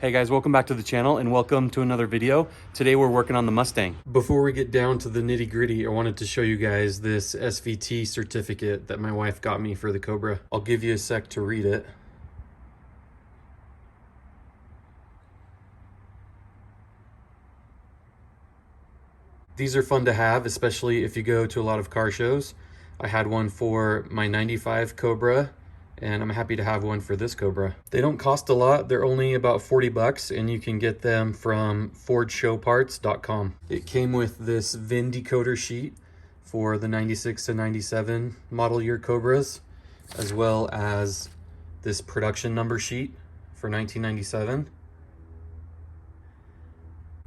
Hey guys, welcome back to the channel and welcome to another video. Today we're working on the Mustang. Before we get down to the nitty gritty, I wanted to show you guys this SVT certificate that my wife got me for the Cobra. I'll give you a sec to read it. These are fun to have, especially if you go to a lot of car shows. I had one for my 95 Cobra, and I'm happy to have one for this Cobra. They don't cost a lot. They're only about 40 bucks, and you can get them from FordShowParts.com. It came with this VIN decoder sheet for the 96 to 97 model year Cobras, as well as this production number sheet for 1997.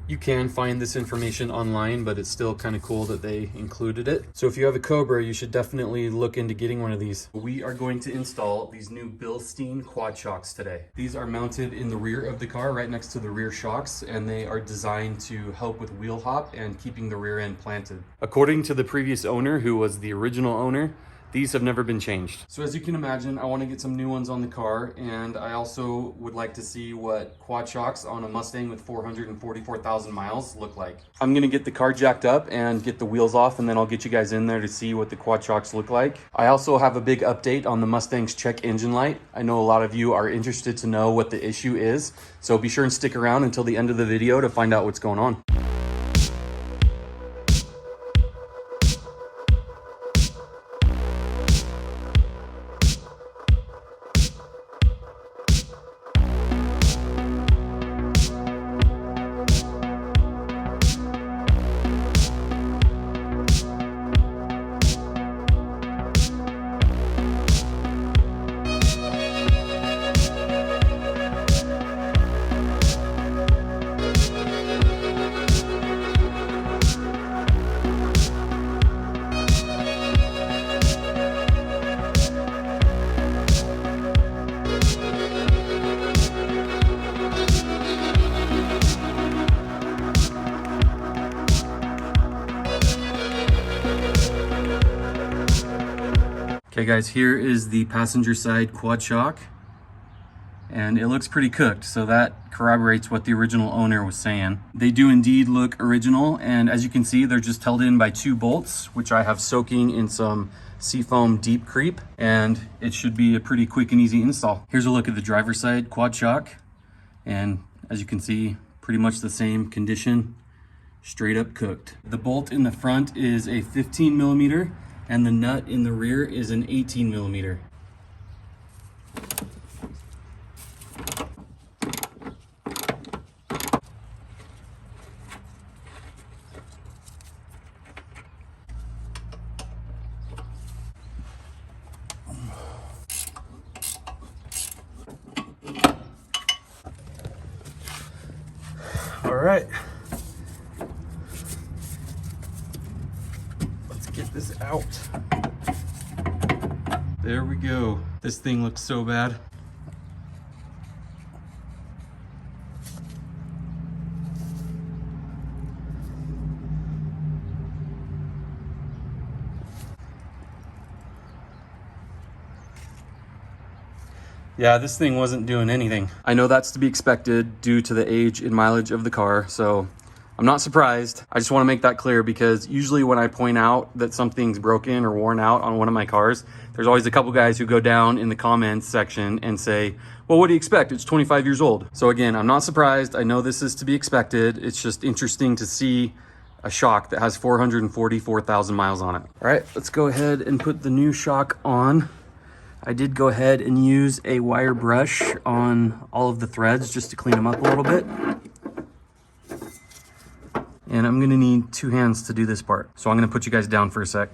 You can find this information online, but it's still kind of cool that they included it. So if you have a Cobra, you should definitely look into getting one of these. We are going to install these new Bilstein quad shocks today. These are mounted in the rear of the car, right next to the rear shocks, and they are designed to help with wheel hop and keeping the rear end planted. According to the previous owner, who was the original owner, these have never been changed. So as you can imagine, I want to get some new ones on the car, and I also would like to see what quad shocks on a Mustang with 444,000 miles look like. I'm going to get the car jacked up and get the wheels off, and then I'll get you guys in there to see what the quad shocks look like. I also have a big update on the Mustang's check engine light. I know a lot of you are interested to know what the issue is, so be sure and stick around until the end of the video to find out what's going on. Okay guys, here is the passenger side quad shock, and it looks pretty cooked, so that corroborates what the original owner was saying. They do indeed look original, and as you can see, they're just held in by 2 bolts, which I have soaking in some Seafoam Deep Creep, and it should be a pretty quick and easy install. Here's a look at the driver's side quad shock, and as you can see, pretty much the same condition, straight up cooked. The bolt in the front is a 15 millimeter, and the nut in the rear is an 18 millimeter. All right. Get this out. There we go. This thing looks so bad. Yeah, this thing wasn't doing anything. I know that's to be expected due to the age and mileage of the car, so I'm not surprised. I just want to make that clear, because usually when I point out that something's broken or worn out on one of my cars, there's always a couple guys who go down in the comments section and say, well, what do you expect? It's 25 years old. So again, I'm not surprised. I know this is to be expected. It's just interesting to see a shock that has 444,000 miles on it. All right, let's go ahead and put the new shock on. I did go ahead and use a wire brush on all of the threads just to clean them up a little bit. And I'm gonna need 2 hands to do this part. So I'm gonna put you guys down for a sec.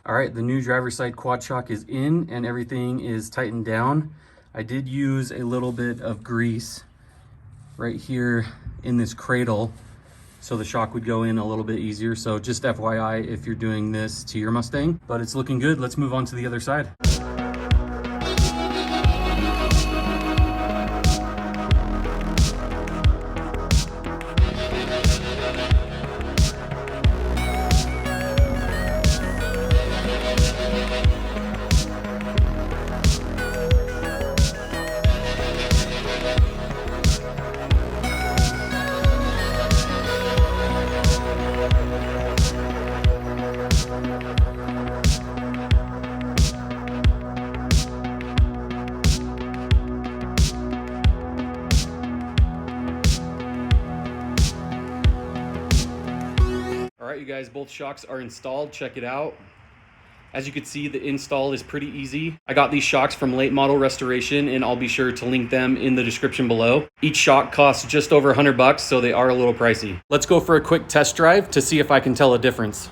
All right, the new driver's side quad shock is in and everything is tightened down. I did use a little bit of grease right here in this cradle so the shock would go in a little bit easier. So just FYI if you're doing this to your Mustang, but it's looking good. Let's move on to the other side. right, you guys, both shocks are installed. Check it out. As you can see, the install is pretty easy. I got these shocks from Late Model Restoration, and I'll be sure to link them in the description below. Each shock costs just over 100 bucks, so they are a little pricey. Let's go for a quick test drive to see if I can tell a difference.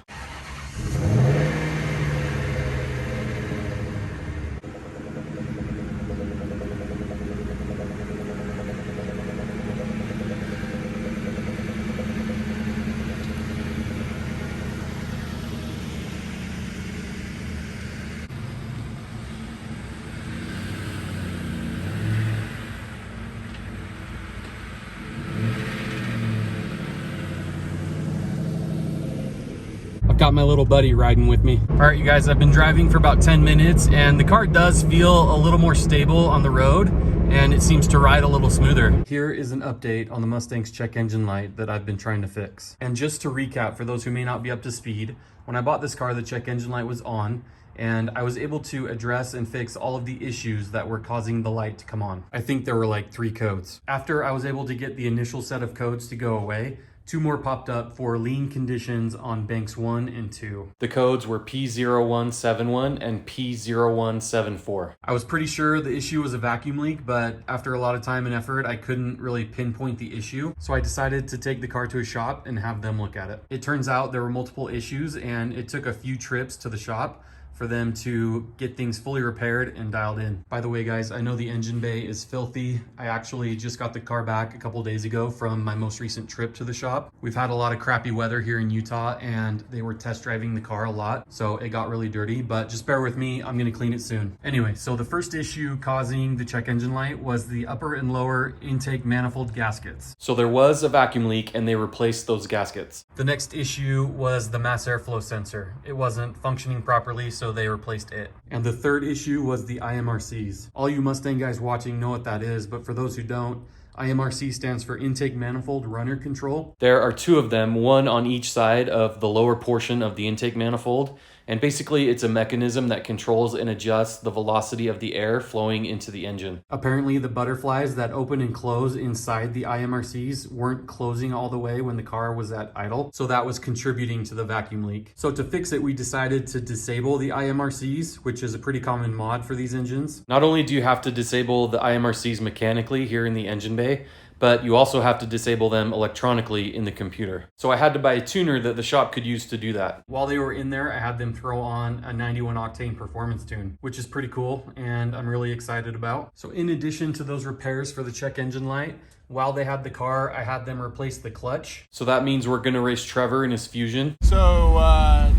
Got my little buddy riding with me. All right, you guys, I've been driving for about 10 minutes and the car does feel a little more stable on the road and it seems to ride a little smoother. Here is an update on the Mustang's check engine light that I've been trying to fix. And just to recap, for those who may not be up to speed, when I bought this car, the check engine light was on and I was able to address and fix all of the issues that were causing the light to come on. I think there were like 3 codes. After I was able to get the initial set of codes to go away, 2 more popped up for lean conditions on banks 1 and 2. The codes were P0171 and P0174. I was pretty sure the issue was a vacuum leak, but after a lot of time and effort, I couldn't really pinpoint the issue. So I decided to take the car to a shop and have them look at it. It turns out there were multiple issues and it took a few trips to the shop for them to get things fully repaired and dialed in. By the way, guys, I know the engine bay is filthy. I actually just got the car back a couple days ago from my most recent trip to the shop. We've had a lot of crappy weather here in Utah and they were test driving the car a lot, so it got really dirty, but just bear with me, I'm gonna clean it soon. Anyway, so the first issue causing the check engine light was the upper and lower intake manifold gaskets. So there was a vacuum leak and they replaced those gaskets. The next issue was the mass airflow sensor. It wasn't functioning properly, so they replaced it. And the third issue was the IMRCs. All you Mustang guys watching know what that is, but for those who don't, IMRC stands for Intake Manifold Runner Control. There are 2 of them, one on each side of the lower portion of the intake manifold. And basically it's a mechanism that controls and adjusts the velocity of the air flowing into the engine. Apparently the butterflies that open and close inside the IMRCs weren't closing all the way when the car was at idle. So that was contributing to the vacuum leak. So to fix it, we decided to disable the IMRCs, which is a pretty common mod for these engines. Not only do you have to disable the IMRCs mechanically here in the engine bay, but you also have to disable them electronically in the computer. So I had to buy a tuner that the shop could use to do that. While they were in there, I had them throw on a 91 octane performance tune, which is pretty cool and I'm really excited about. So in addition to those repairs for the check engine light, while they had the car, I had them replace the clutch. So that means we're gonna race Trevor in his Fusion. So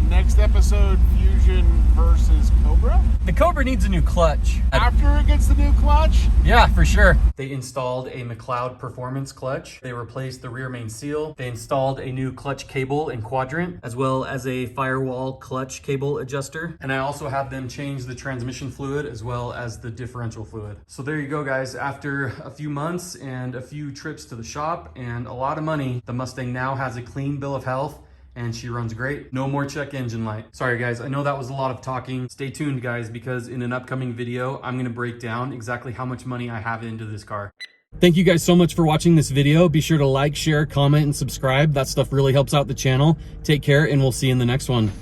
next episode, Fusion versus Cobra? The Cobra needs a new clutch. After it gets the new clutch? Yeah, for sure. They installed a McLeod performance clutch. They replaced the rear main seal. They installed a new clutch cable and quadrant, as well as a firewall clutch cable adjuster. And I also had them change the transmission fluid as well as the differential fluid. So there you go, guys. After a few months and a few trips to the shop and a lot of money, the Mustang now has a clean bill of health and she runs great. No more check engine light. Sorry guys, I know that was a lot of talking. Stay tuned guys, because in an upcoming video, I'm gonna break down exactly how much money I have into this car. Thank you guys so much for watching this video. Be sure to like, share, comment, and subscribe. That stuff really helps out the channel. Take care and we'll see you in the next one.